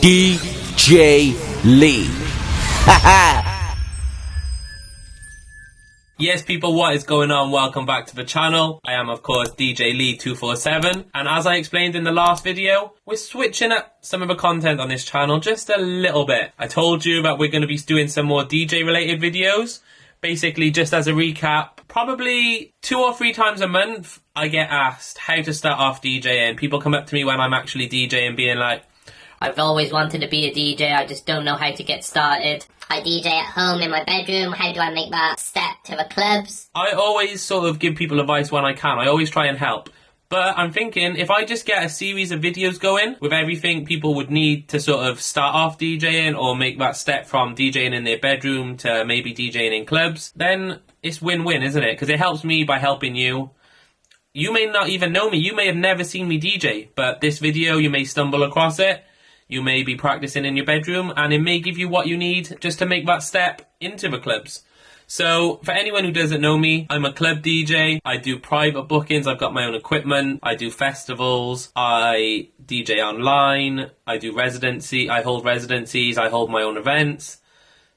DJ Lee. Yes, people, what is going on? Welcome back to the channel. I am, of course, DJ Lee 247, and as I explained in the last video, we're switching up some of the content on this channel just a little bit. I told you that we're going to be doing some more DJ related videos. Basically, just as a recap, probably 2 or 3 times a month, I get asked how to start off DJing. People come up to me when I'm actually DJing being like, I've always wanted to be a DJ, I just don't know how to get started. I DJ at home in my bedroom, how do I make that step to the clubs? I always sort of give people advice when I can. I always try and help. But I'm thinking, if I just get a series of videos going with everything people would need to sort of start off DJing or make that step from DJing in their bedroom to maybe DJing in clubs, then it's win-win, isn't it? Because it helps me by helping you. You may not even know me. You may have never seen me DJ, but this video, you may stumble across it. You may be practicing in your bedroom, and it may give you what you need just to make that step into the clubs. So, for anyone who doesn't know me, I'm a club DJ. I do private bookings. I've got my own equipment. I do festivals. I DJ online. I do residency. I hold residencies. I hold my own events.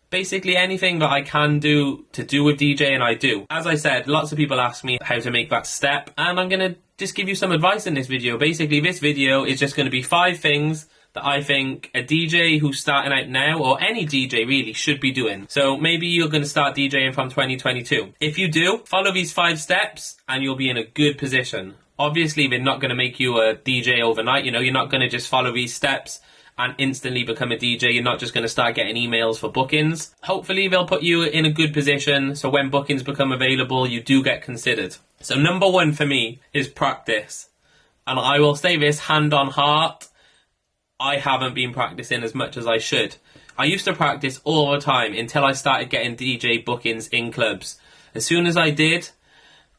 Basically, anything that I can do to do with DJing, I do. As I said, lots of people ask me how to make that step, and I'm going to just give you some advice in this video. Basically, this video is just going to be 5 things that I think a DJ who's starting out now, or any DJ really, should be doing. So maybe you're going to start DJing from 2022. If you do, follow these 5 steps and you'll be in a good position. Obviously, they're not going to make you a DJ overnight. You know, you're not going to just follow these steps and instantly become a DJ. You're not just going to start getting emails for bookings. Hopefully, they'll put you in a good position so when bookings become available, you do get considered. So number 1 for me is practice. And I will say this hand on heart, I haven't been practicing as much as I should. I used to practice all the time until I started getting DJ bookings in clubs. As soon as I did,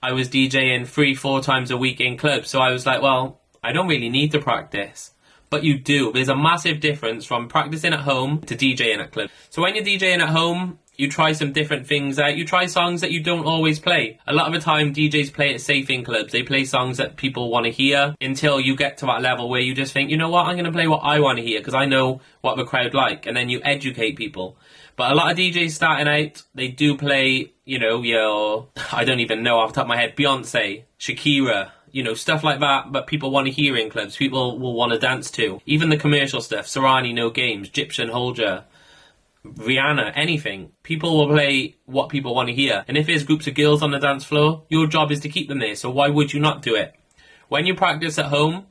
I was DJing 3-4 times a week in clubs. So I was like, well, I don't really need to practice. But you do. There's a massive difference from practicing at home to DJing at clubs. So when you're DJing at home, you try some different things out. You try songs that you don't always play. A lot of the time, DJs play it safe in clubs. They play songs that people want to hear until you get to that level where you just think, you know what, I'm going to play what I want to hear because I know what the crowd like. And then you educate people. But a lot of DJs starting out, they do play, you know, your, I don't even know off the top of my head, Beyonce, Shakira, you know, stuff like that, but people want to hear in clubs. People will want to dance to. Even the commercial stuff, Serrani, No Games, Gypsy, Hold Ya, Rihanna, anything. People will play what people want to hear. And if there's groups of girls on the dance floor, your job is to keep them there. So why would you not do it? When you practice at home,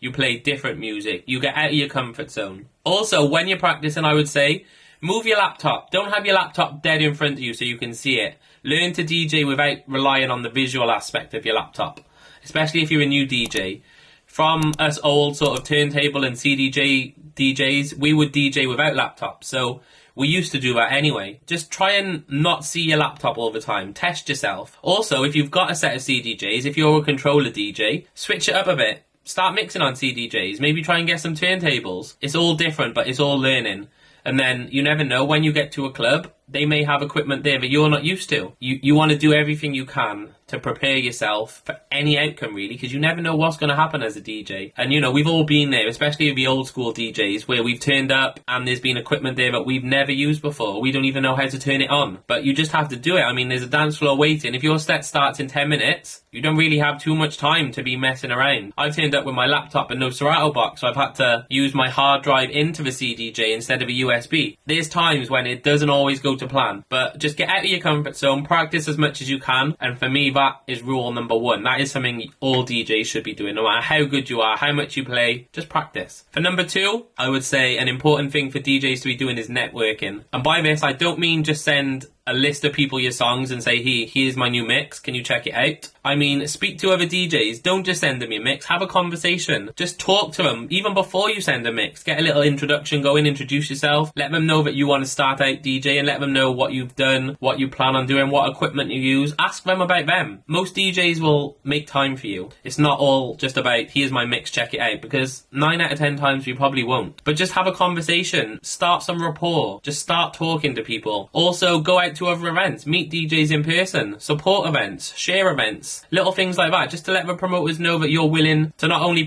you play different music. You get out of your comfort zone. Also, when you're practicing, I would say, move your laptop. Don't have your laptop dead in front of you so you can see it. Learn to DJ without relying on the visual aspect of your laptop. Especially if you're a new DJ. From us old sort of turntable and CDJ DJs, we would DJ without laptops. So we used to do that anyway. Just try and not see your laptop all the time. Test yourself. Also, if you've got a set of CDJs, if you're a controller DJ, switch it up a bit. Start mixing on CDJs. Maybe try and get some turntables. It's all different, but it's all learning. And then you never know, when you get to a club, they may have equipment there that you're not used to. You want to do everything you can to prepare yourself for any outcome, really, because you never know what's going to happen as a DJ. And, you know, we've all been there, especially the old school DJs, where we've turned up and there's been equipment there that we've never used before. We don't even know how to turn it on. But you just have to do it. I mean, there's a dance floor waiting. If your set starts in 10 minutes, you don't really have too much time to be messing around. I've turned up with my laptop and no Serato box, so I've had to use my hard drive into the CDJ instead of a USB. There's times when it doesn't always go to plan, but just get out of your comfort zone, practice as much as you can, and for me, that is rule number 1. That is something all DJs should be doing. No matter how good you are, how much you play, just practice. For number 2, I would say an important thing for DJs to be doing is networking. And by this, I don't mean just send a list of people your songs and say, hey, here's my new mix, can you check it out? I mean, speak to other DJs. Don't just send them your mix. Have a conversation. Just talk to them. Even before you send a mix, get a little introduction going, introduce yourself. Let them know that you want to start out DJ and let them know what you've done, what you plan on doing, what equipment you use. Ask them about them. Most DJs will make time for you. It's not all just about, here's my mix, check it out, because 9 out of 10 times you probably won't. But just have a conversation. Start some rapport. Just start talking to people. Also, go out to other events. Meet DJs in person. Support events. Share events. Little things like that, just to let the promoters know that you're willing to not only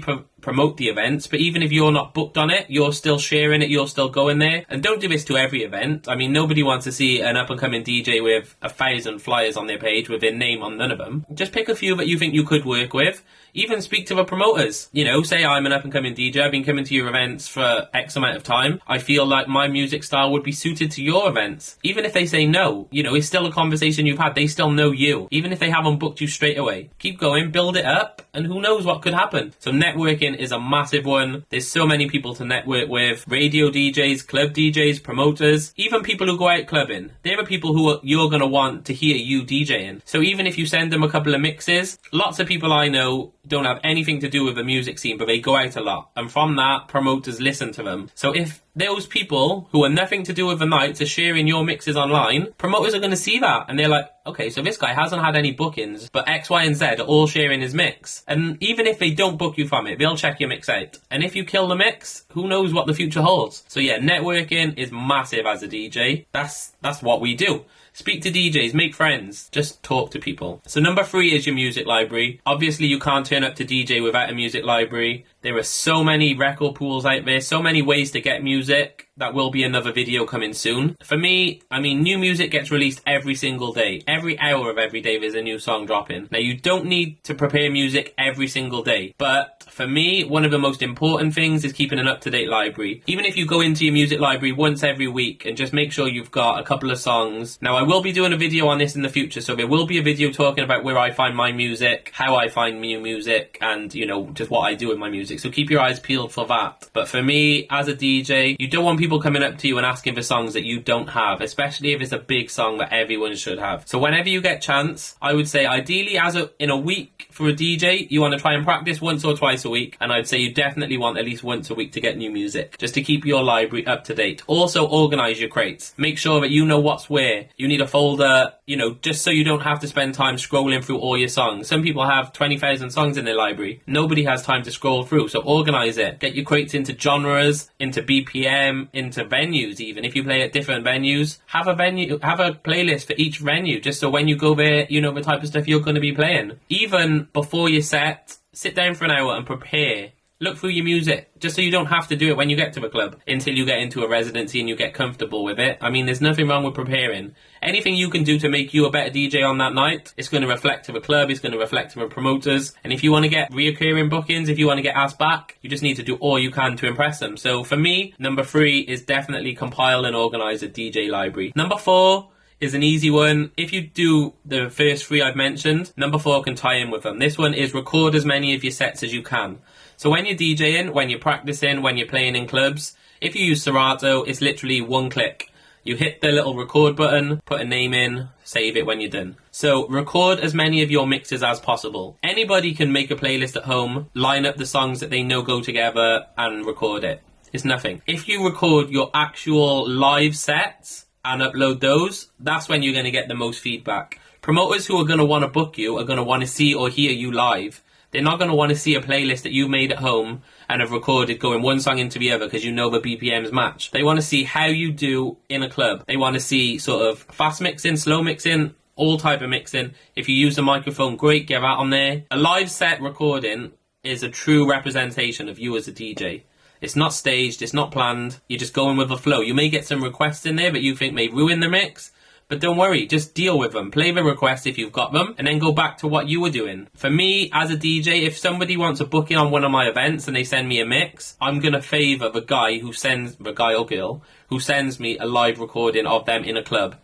promote the events, but even if you're not booked on it, you're still sharing it, you're still going there. And don't do this to every event. I mean, nobody wants to see an up-and-coming DJ with 1,000 flyers on their page with their name on none of them. Just pick a few that you think you could work with. Even speak to the promoters. You know, say I'm an up-and-coming DJ, I've been coming to your events for X amount of time. I feel like my music style would be suited to your events. Even if they say no, you know, it's still a conversation you've had. They still know you. Even if they haven't booked you straight away. Keep going, build it up, and who knows what could happen. So networking is a massive one. There's so many people to network with. Radio DJs, club DJs, promoters, even people who go out clubbing. They're the people who you're going to want to hear you DJing. So even if you send them a couple of mixes, lots of people I know don't have anything to do with the music scene, but they go out a lot. And from that, promoters listen to them. So if those people who are nothing to do with the nights are sharing your mixes online, promoters are going to see that. And they're like, okay, so this guy hasn't had any bookings, but X, Y, and Z are all sharing his mix. And even if they don't book you from it, they'll check your mix out. And if you kill the mix, who knows what the future holds. So yeah, networking is massive as a DJ. That's what we do. Speak to DJs, make friends, just talk to people. So number 3 is your music library. Obviously you can't turn up to DJ without a music library. There are so many record pools out there, so many ways to get music. That will be another video coming soon. For me, I mean, new music gets released every single day. Every hour of every day there's a new song dropping. Now, you don't need to prepare music every single day. But for me, one of the most important things is keeping an up-to-date library. Even if you go into your music library once every week and just make sure you've got a couple of songs. Now, I will be doing a video on this in the future, so there will be a video talking about where I find my music, how I find new music, and, you know, just what I do with my music. So keep your eyes peeled for that. But for me, as a DJ, you don't want people coming up to you and asking for songs that you don't have, especially if it's a big song that everyone should have. So whenever you get chance, I would say ideally in a week for a DJ, you want to try and practice once or twice a week, and I'd say you definitely want at least once a week to get new music, just to keep your library up to date. Also organize your crates. Make sure that you know what's where. You need a folder, you know, just so you don't have to spend time scrolling through all your songs. Some people have 20,000 songs in their library. Nobody has time to scroll through, so organize it. Get your crates into genres, into BPM, into venues even. If you play at different venues, have a playlist for each venue, just so when you go there, you know the type of stuff you're going to be playing. Even before your set, sit down for an hour and prepare. Look through your music, just so you don't have to do it when you get to the club, until you get into a residency and you get comfortable with it. I mean, there's nothing wrong with preparing. Anything you can do to make you a better DJ on that night, it's going to reflect to the club, it's going to reflect to the promoters. And if you want to get reoccurring bookings, if you want to get asked back, you just need to do all you can to impress them. So for me, number 3 is definitely compile and organise a DJ library. Number 4 is an easy one. If you do the first 3 I've mentioned, number 4 can tie in with them. This one is record as many of your sets as you can. So when you're DJing, when you're practicing, when you're playing in clubs, if you use Serato, it's literally one click. You hit the little record button, put a name in, save it when you're done. So record as many of your mixes as possible. Anybody can make a playlist at home, line up the songs that they know go together, and record it. It's nothing. If you record your actual live sets and upload those, that's when you're going to get the most feedback. Promoters who are going to want to book you are going to want to see or hear you live. They're not going to want to see a playlist that you made at home and have recorded going one song into the other because you know the BPMs match. They want to see how you do in a club. They want to see sort of fast mixing, slow mixing, all type of mixing. If you use a microphone, great, get that on there. A live set recording is a true representation of you as a DJ. It's not staged, it's not planned, you're just going with the flow. You may get some requests in there that you think may ruin the mix, but don't worry, just deal with them. Play the requests if you've got them, and then go back to what you were doing. For me, as a DJ, if somebody wants a booking on one of my events and they send me a mix, I'm going to favour the guy or girl, who sends me a live recording of them in a club.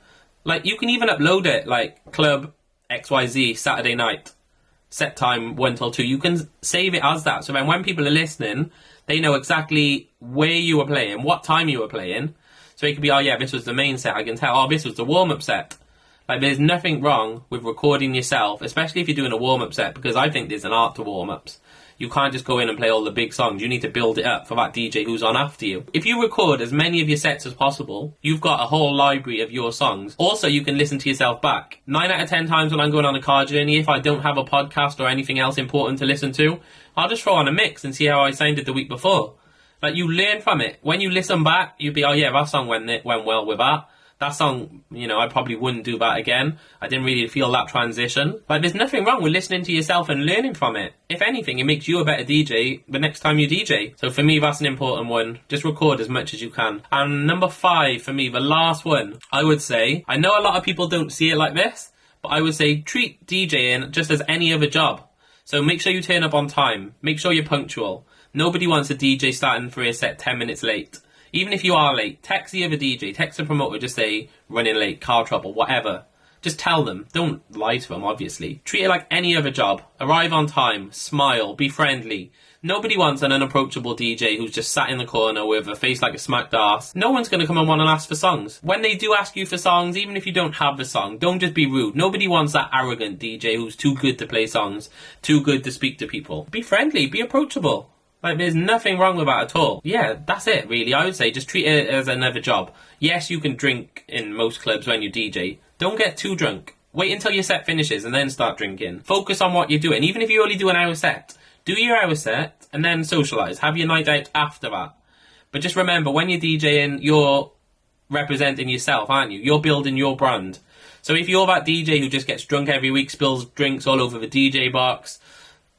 Like, you can even upload it, like, club XYZ, Saturday night, set time 1 till 2. You can save it as that, so then when people are listening, they know exactly where you were playing, what time you were playing. So it could be, oh yeah, this was the main set. I can tell, oh, this was the warm-up set. Like, there's nothing wrong with recording yourself, especially if you're doing a warm-up set, because I think there's an art to warm-ups. You can't just go in and play all the big songs. You need to build it up for that DJ who's on after you. If you record as many of your sets as possible, you've got a whole library of your songs. Also, you can listen to yourself back. 9 out of 10 times when I'm going on a car journey, if I don't have a podcast or anything else important to listen to, I'll just throw on a mix and see how I sounded the week before. Like, you learn from it. When you listen back, you'll be, oh yeah, that song went well with that. That song, you know, I probably wouldn't do that again. I didn't really feel that transition. Like, there's nothing wrong with listening to yourself and learning from it. If anything, it makes you a better DJ the next time you DJ. So for me, that's an important one. Just record as much as you can. And number 5, for me, the last one, I would say, I know a lot of people don't see it like this, but I would say treat DJing just as any other job. So make sure you turn up on time. Make sure you're punctual. Nobody wants a DJ starting for a set 10 minutes late. Even if you are late, text the other DJ, text the promoter, just say, running late, car trouble, whatever. Just tell them. Don't lie to them, obviously. Treat it like any other job. Arrive on time, smile, be friendly. Nobody wants an unapproachable DJ who's just sat in the corner with a face like a smacked ass. No one's going to come and want to ask for songs. When they do ask you for songs, even if you don't have the song, don't just be rude. Nobody wants that arrogant DJ who's too good to play songs, too good to speak to people. Be friendly, be approachable. Like, there's nothing wrong with that at all. Yeah, that's it, really. I would say just treat it as another job. Yes, you can drink in most clubs when you DJ. Don't get too drunk. Wait until your set finishes and then start drinking. Focus on what you're doing. Even if you only do an hour set, do your hour set and then socialise. Have your night out after that. But just remember, when you're DJing, you're representing yourself, aren't you? You're building your brand. So if you're that DJ who just gets drunk every week, spills drinks all over the DJ box,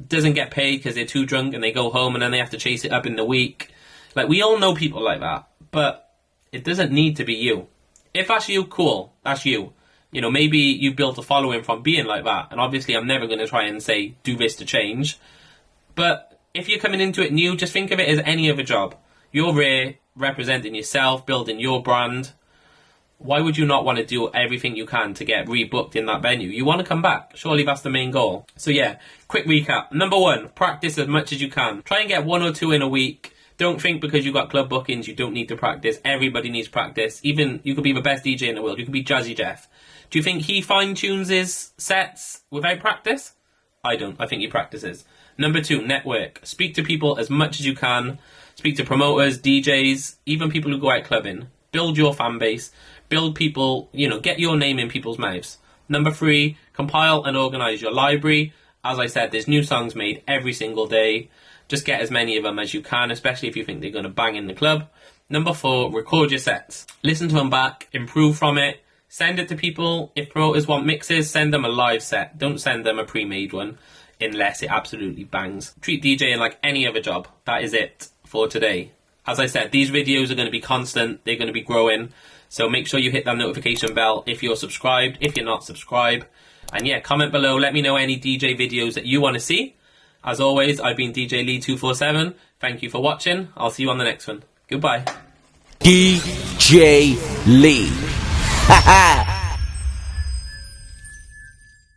doesn't get paid because they're too drunk and they go home and then they have to chase it up in the week. Like, we all know people like that, but it doesn't need to be you. If that's you, cool, that's you. You know, maybe you built a following from being like that, and obviously I'm never going to try and say, do this to change. But if you're coming into it new, just think of it as any other job. You're there representing yourself, building your brand. Why would you not want to do everything you can to get rebooked in that venue? You want to come back. Surely that's the main goal. So yeah, quick recap. Number 1, practice as much as you can. Try and get 1 or 2 in a week. Don't think because you've got club bookings you don't need to practice. Everybody needs practice. Even you could be the best DJ in the world. You could be Jazzy Jeff. Do you think he fine-tunes his sets without practice? I don't. I think he practices. Number 2, network. Speak to people as much as you can. Speak to promoters, DJs, even people who go out clubbing. Build your fan base. Build people, you know, get your name in people's mouths. Number 3, compile and organise your library. As I said, there's new songs made every single day. Just get as many of them as you can, especially if you think they're going to bang in the club. Number 4, record your sets. Listen to them back, improve from it, send it to people. If promoters want mixes, send them a live set. Don't send them a pre-made one unless it absolutely bangs. Treat DJing like any other job. That is it for today. As I said, these videos are going to be constant. They're going to be growing. So make sure you hit that notification bell if you're subscribed. If you're not, subscribe. And yeah, comment below. Let me know any DJ videos that you want to see. As always, I've been DJ Lee247. Thank you for watching. I'll see you on the next one. Goodbye. DJ Lee. Ha ha!